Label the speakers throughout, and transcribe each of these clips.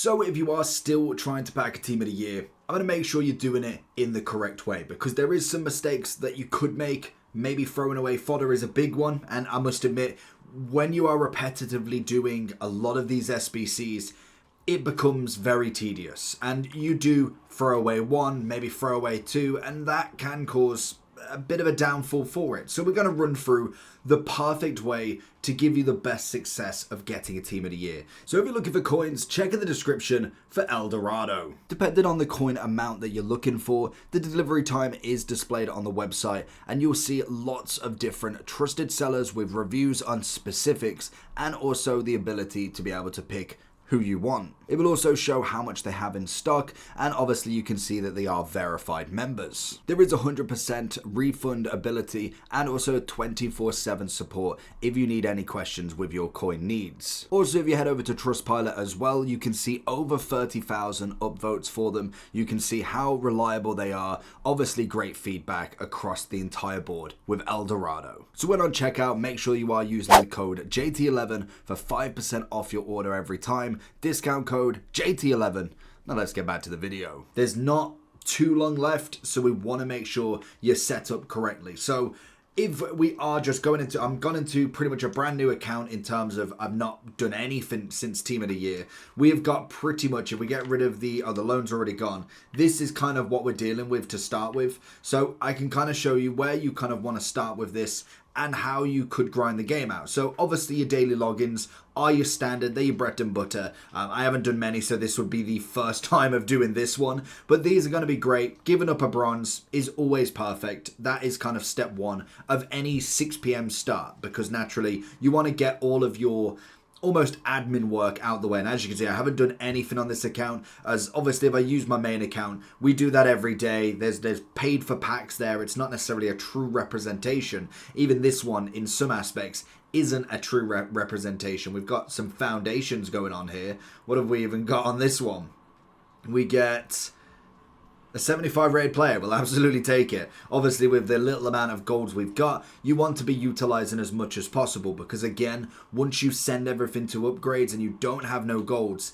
Speaker 1: So if you are still trying to pack a team of the year, I'm going to make sure you're doing it in the correct way, because there is some mistakes that you could make. Maybe throwing away fodder is a big one, and I must admit, when you are repetitively doing a lot of these SBCs, it becomes very tedious, and you do throw away one, maybe throw away two, and that can cause a bit of a downfall for it. So we're going to run through the perfect way to give you the best success of getting a team of the year. So if you're looking for coins, check in the description for El Dorado. Depending on the coin amount that you're looking for, the delivery time is displayed on the website, and you'll see lots of different trusted sellers with reviews on specifics, and also the ability to be able to pick who you want. It will also show how much they have in stock, and obviously you can see that they are verified members. There is 100% refund ability and also 24/7 support if you need any questions with your coin needs. Also, if you head over to Trustpilot as well, you can see over 30,000 upvotes for them. You can see how reliable they are. Obviously great feedback across the entire board with El Dorado. So when on checkout, make sure you are using the code JT11 for 5% off your order every time. Discount code JT11. Now let's get back to the video. There's not too long left, so we want to make sure you're set up correctly. So if we are just going into, I'm going into pretty much a brand new account in terms of I've not done anything since Team of the Year. We have got pretty much, if we get rid of the loan's already gone, this is kind of what we're dealing with to start with. So I can kind of show you where you kind of want to start with this and how you could grind the game out. So obviously your daily logins are your standard, they're your bread and butter. I haven't done many, so this would be the first time of doing this one, but these are going to be great. Giving up a bronze is always perfect. That is kind of step one of any 6 p.m. start, because naturally you want to get all of your almost admin work out the way. And as you can see, I haven't done anything on this account, as obviously if I use my main account, we do that every day. There's paid for packs there. It's not necessarily a true representation. Even this one in some aspects isn't a true representation. We've got some foundations going on here. What have we even got on this one? We get a 75 rated player. Will absolutely take it. Obviously with the little amount of golds we've got, you want to be utilizing as much as possible, because again, once you send everything to upgrades and you don't have no golds,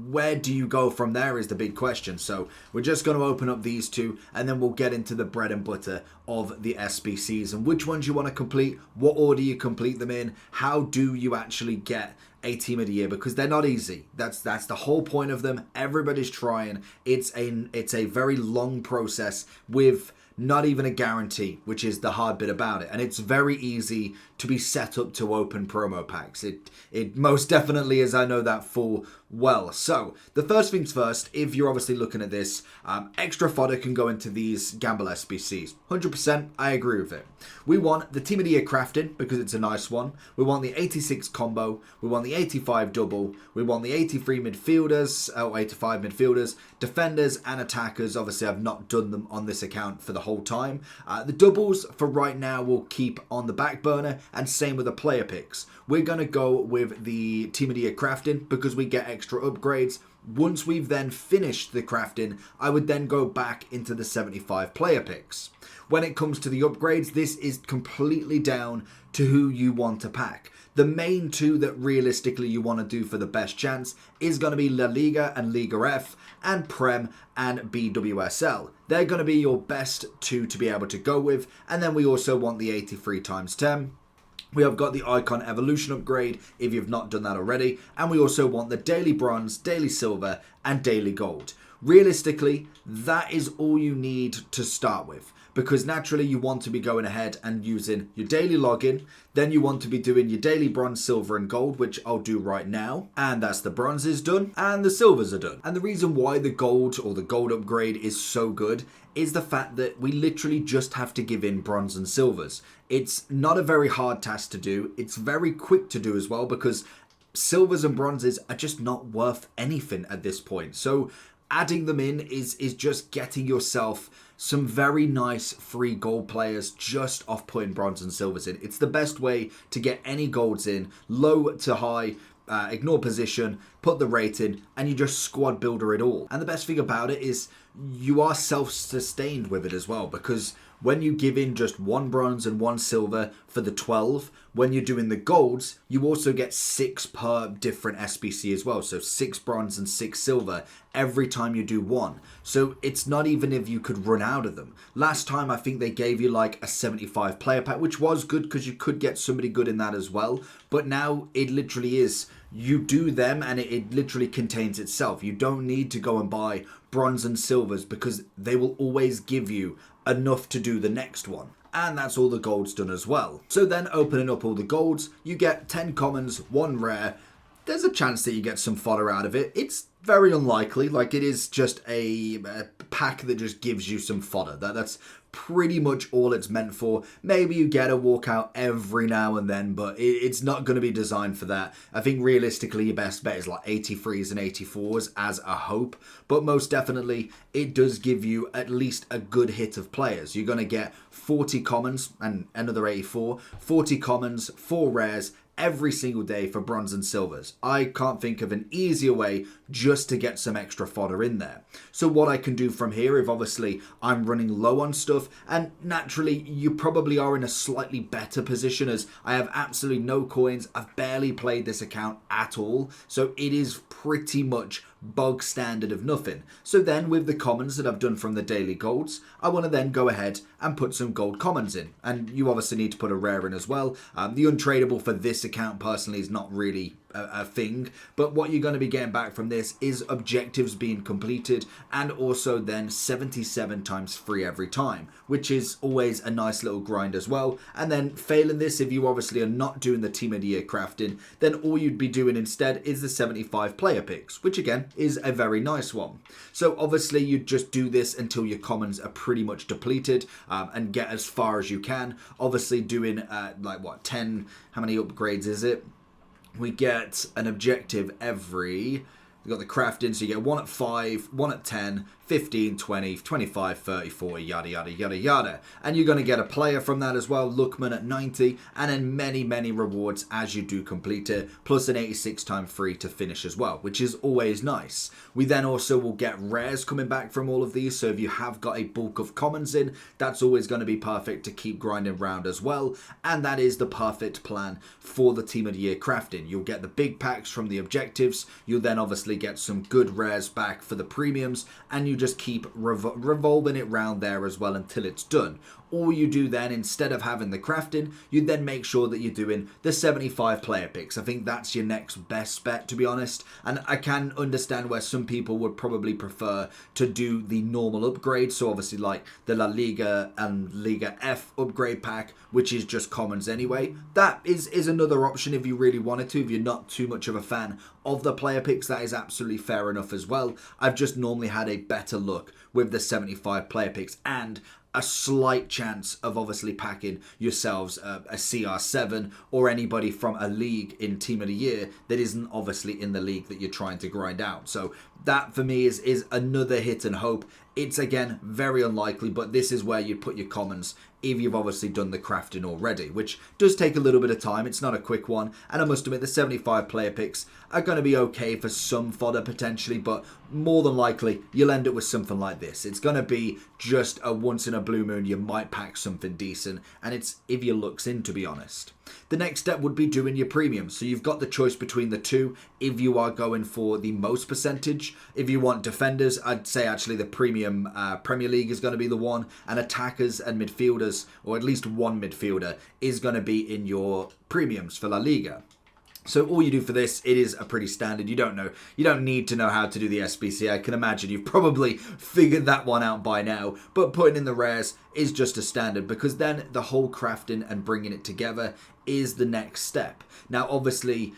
Speaker 1: where do you go from there is the big question. So we're just going to open up these two, and then we'll get into the bread and butter of the SBCs and which ones you want to complete, what order you complete them in, how do you actually get a team of the year, because they're not easy. That's the whole point of them. Everybody's trying. It's a very long process with not even a guarantee, which is the hard bit about it. And it's very easy to be set up to open promo packs. It most definitely is. I know that full well. So the first things first, if you're obviously looking at this, extra fodder can go into these gamble SBCs. 100%, I agree with it. We want the Team of the Year crafting, because it's a nice one. We want the 86 combo. We want the 85 double. We want the 83 midfielders, or 85 midfielders, defenders and attackers. Obviously, I've not done them on this account for the whole time. The doubles for right now we'll keep on the back burner, and same with the player picks. We're going to go with the Team of the Year crafting because we get extra upgrades. Once we've then finished the crafting, I would then go back into the 75 player picks. When it comes to the upgrades, this is completely down to who you want to pack. The main two that realistically you want to do for the best chance is going to be La Liga and Liga F, and Prem and BWSL. They're going to be your best two to be able to go with. And then we also want the 83 times 10. We have got the Icon Evolution upgrade if you've not done that already. And we also want the Daily Bronze, Daily Silver and Daily Gold. Realistically, that is all you need to start with, because naturally you want to be going ahead and using your daily login. Then you want to be doing your daily bronze, silver and gold, which I'll do right now. And that's the bronzes done and the silvers are done. And the reason why the gold or the gold upgrade is so good is the fact that we literally just have to give in bronze and silvers. It's not a very hard task to do. It's very quick to do as well, because silvers and bronzes are just not worth anything at this point. So adding them in is just getting yourself some very nice free gold players just off putting bronze and silvers in. It's the best way to get any golds in, low to high, ignore position, put the rate in, and you just squad builder it all. And the best thing about it is you are self-sustained with it as well, because when you give in just 1 bronze and 1 silver for the 12, when you're doing the golds, you also get 6 per different SBC as well. So 6 bronze and 6 silver every time you do one. So it's not even if you could run out of them. Last time I think they gave you like a 75 player pack, which was good because you could get somebody good in that as well. But now it literally is, you do them and it literally contains itself. You don't need to go and buy bronze and silvers because they will always give you enough to do the next one. And that's all the golds done as well. So then opening up all the golds, you get 10 commons, 1 rare. There's a chance that you get some fodder out of it. It's very unlikely. Like, it is just a pack that just gives you some fodder. That's pretty much all it's meant for. Maybe you get a walkout every now and then, but it's not going to be designed for that. I think realistically your best bet is like 83s and 84s as a hope, but most definitely it does give you at least a good hit of players. You're going to get 40 commons and another 84, 40 commons, 4 rares, every single day for bronze and silvers. I can't think of an easier way just to get some extra fodder in there. So what I can do from here, if obviously I'm running low on stuff, and naturally you probably are in a slightly better position as I have absolutely no coins, I've barely played this account at all, so it is pretty much bog standard of nothing. So then with the commons that I've done from the daily golds, I want to then go ahead and put some gold commons in, and you obviously need to put a rare in as well. The untradeable for this account personally is not really a thing, but what you're going to be getting back from this is objectives being completed and also then 77 times free every time, which is always a nice little grind as well. And then failing this, if you obviously are not doing the team of the year crafting, then all you'd be doing instead is the 75 player picks, which again is a very nice one. So obviously you just do this until your commons are pretty much depleted, and get as far as you can. Obviously doing like what, 10, how many upgrades is it? We get an objective every, we got the crafting, so you get 1 at 5, 1 at 10, 15, 20, 25, 30, 40, yada, yada, yada, yada. And you're going to get a player from that as well, Lookman at 90, and then many, many rewards as you do complete it, plus an 86 time free to finish as well, which is always nice. We then also will get rares coming back from all of these, so if you have got a bulk of commons in, that's always going to be perfect to keep grinding round as well, and that is the perfect plan for the Team of the Year crafting. You'll get the big packs from the objectives, you'll then obviously get some good rares back for the premiums, and you just keep revolving it round there as well until it's done. All you do then, instead of having the crafting, you then make sure that you're doing the 75 player picks. I think that's your next best bet, to be honest. And I can understand where some people would probably prefer to do the normal upgrade. So obviously like the La Liga and Liga F upgrade pack, which is just commons anyway. That is another option if you really wanted to. If you're not too much of a fan of the player picks, that is absolutely fair enough as well. I've just normally had a better look with the 75 player picks and a slight chance of obviously packing yourselves a CR7 or anybody from a league in Team of the Year that isn't obviously in the league that you're trying to grind out. So that for me is another hit and hope. It's again very unlikely, but this is where you put your commons if you've obviously done the crafting already, which does take a little bit of time. It's not a quick one, and I must admit the 75 player picks are going to be okay for some fodder potentially, but more than likely you'll end up with something like this. It's going to be just a once in a blue moon, you might pack something decent, and it's if your luck's in, to be honest. The next step would be doing your premiums. So you've got the choice between the two if you are going for the most percentage. If you want defenders, I'd say actually the premium Premier League is going to be the one, and attackers and midfielders, or at least one midfielder, is going to be in your premiums for La Liga. So all you do for this, it is a pretty standard. You don't need to know how to do the SBC. I can imagine you've probably figured that one out by now. But putting in the rares is just a standard, because then the whole crafting and bringing it together is the next step. Now, obviously,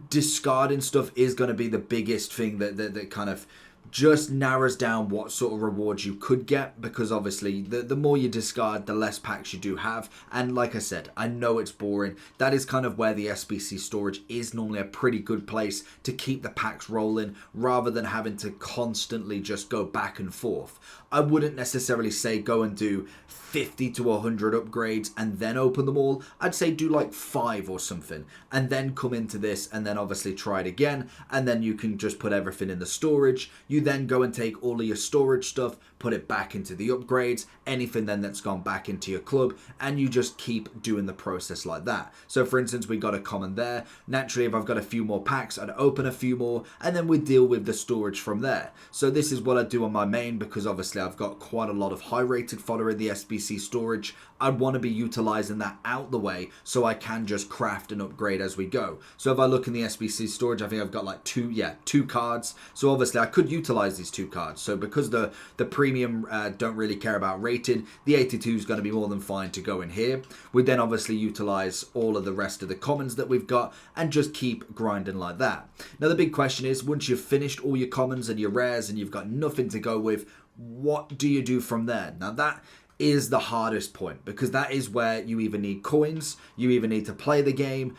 Speaker 1: discarding stuff is going to be the biggest thing that kind of just narrows down what sort of rewards you could get, because obviously the more you discard, the less packs you do have. And like I said, I know it's boring. That is kind of where the SBC storage is normally a pretty good place to keep the packs rolling, rather than having to constantly just go back and forth. I wouldn't necessarily say go and do 50 to 100 upgrades and then open them all. I'd say do like 5 or something and then come into this and then obviously try it again, and then you can just put everything in the storage. You You then go and take all of your storage stuff, put it back into the upgrades, anything then that's gone back into your club, and you just keep doing the process like that. So for instance, we got a common there. Naturally, if I've got a few more packs, I'd open a few more, and then we deal with the storage from there. So this is what I do on my main, because obviously I've got quite a lot of high rated fodder in the SBC storage. I'd want to be utilizing that out the way so I can just craft and upgrade as we go. So if I look in the SBC storage, I think I've got like two cards. So obviously I could utilize these 2 cards. So because the premium don't really care about rated, the 82 is going to be more than fine to go in here. We then obviously utilize all of the rest of the commons that we've got and just keep grinding like that. Now the big question is, once you've finished all your commons and your rares and you've got nothing to go with, what do you do from there? Now that is the hardest point, because that is where you either need coins, you either need to play the game,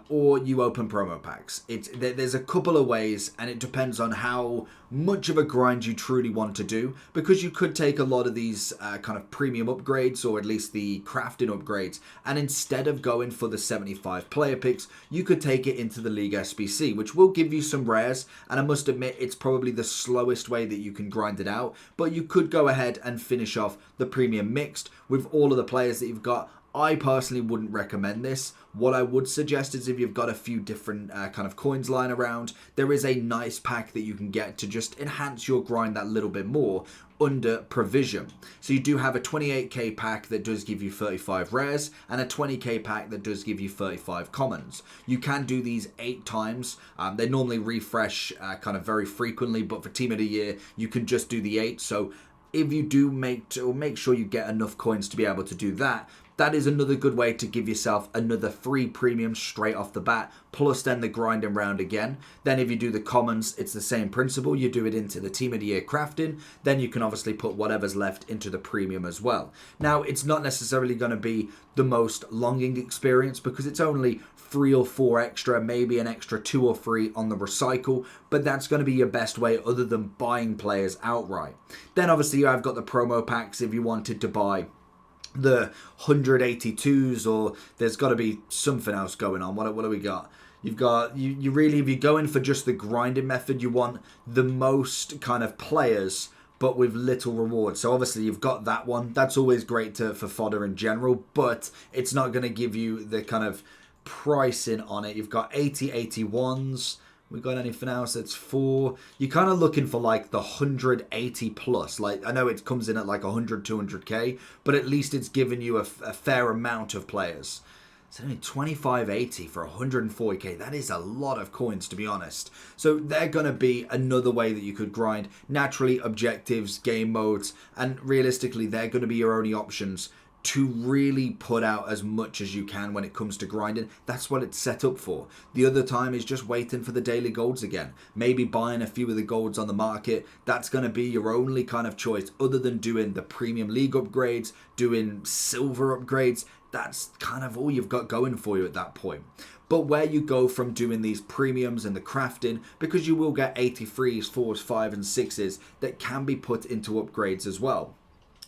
Speaker 1: or you open promo packs. There's a couple of ways, and it depends on how much of a grind you truly want to do, because you could take a lot of these kind of premium upgrades, or at least the crafting upgrades, and instead of going for the 75 player picks, you could take it into the League SBC, which will give you some rares, and I must admit it's probably the slowest way that you can grind it out, but you could go ahead and finish off the premium mixed with all of the players that you've got. I personally wouldn't recommend this. What I would suggest is if you've got a few different kind of coins lying around, there is a nice pack that you can get to just enhance your grind that little bit more under provision. So you do have a 28k pack that does give you 35 rares and a 20k pack that does give you 35 commons. You can do these 8 times. They normally refresh kind of very frequently, but for Team of the Year, you can just do the 8. So if you do make sure you get enough coins to be able to do that, that is another good way to give yourself another 3 premiums straight off the bat, plus then the grinding round again. Then if you do the commons, it's the same principle. You do it into the Team of the Year crafting, then you can obviously put whatever's left into the premium as well. Now, it's not necessarily going to be the most longing experience, because it's only 3 or 4 extra, maybe an extra 2 or 3 on the recycle, but that's going to be your best way other than buying players outright. Then obviously I've got the promo packs if you wanted to buy the 182s, or there's got to be something else going on. What do we got? You've got, you really, if you're going for just the grinding method, you want the most kind of players but with little reward. So obviously you've got that one. That's always great for fodder in general, but it's not going to give you the kind of pricing on it. You've got 81s. We got anything else that's 4? You're kind of looking for like the 180 plus. Like, I know it comes in at like 100, 200k, but at least it's giving you a fair amount of players. So only 2580 for 140k. That is a lot of coins, to be honest. So they're going to be another way that you could grind. Naturally, objectives, game modes, and realistically, they're going to be your only options to really put out as much as you can when it comes to grinding. That's what it's set up for. The other time is just waiting for the daily golds again. Maybe buying a few of the golds on the market. That's going to be your only kind of choice, other than doing the premium league upgrades, doing silver upgrades. That's kind of all you've got going for you at that point. But where you go from doing these premiums and the crafting, because you will get 83s, 4s, 5s and 6s that can be put into upgrades as well.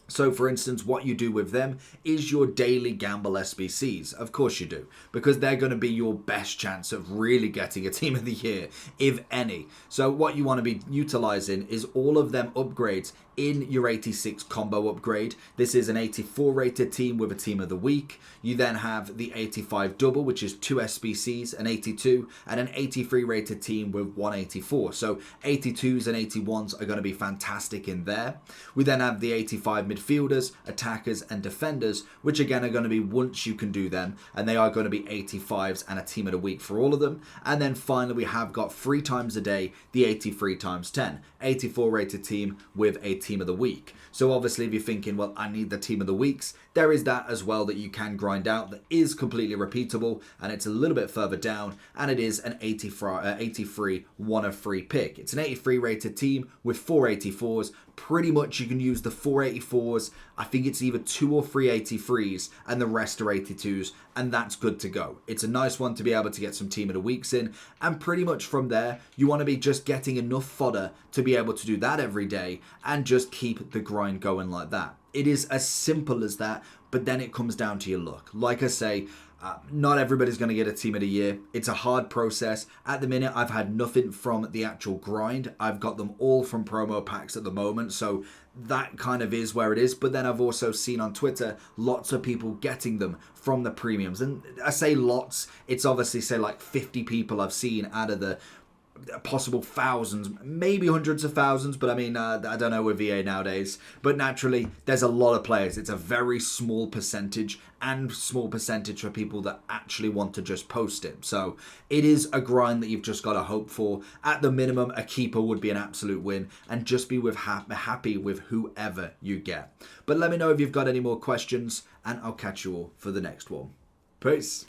Speaker 1: So for instance, what you do with them is your daily gamble SBCs. Of course you do, because they're going to be your best chance of really getting a Team of the Year, if any. So what you want to be utilizing is all of them upgrades in your 86 combo upgrade. This is an 84 rated team with a Team of the Week. You then have the 85 double, which is 2 SBCs, an 82, and an 83 rated team with 184. So 82s and 81s are going to be fantastic in there. We then have the 85 midfielders, attackers, and defenders, which again are going to be once you can do them, and they are going to be 85s and a Team of the Week for all of them. And then finally we have got 3 times a day, the 83 times 10, 84 rated team with a Team of the Week. So obviously if you're thinking, well, I need the Team of the Weeks, there is that as well that you can grind out that is completely repeatable, and it's a little bit further down, and it is an 83 1 of 3 pick. It's an 83 rated team with 4 84s. Pretty much you can use the 4 84s. I think it's either 2 or 3 83s and the rest are 82s, and that's good to go. It's a nice one to be able to get some Team of the Weeks in, and pretty much from there you want to be just getting enough fodder to be able to do that every day and just keep the grind going like that. It is as simple as that, but then it comes down to your luck. Like I say, Not everybody's going to get a team of the year. It's a hard process. At the minute, I've had nothing from the actual grind. I've got them all from promo packs at the moment. So that kind of is where it is. But then I've also seen on Twitter lots of people getting them from the premiums. And I say lots. It's obviously, say, like 50 people I've seen out of the possible thousands, maybe hundreds of thousands, but I mean, I don't know with VA nowadays. But naturally, there's a lot of players. It's a very small percentage, and small percentage for people that actually want to just post it. So it is a grind that you've just got to hope for. At the minimum, a keeper would be an absolute win, and just be with happy with whoever you get. But let me know if you've got any more questions, and I'll catch you all for the next one. Peace.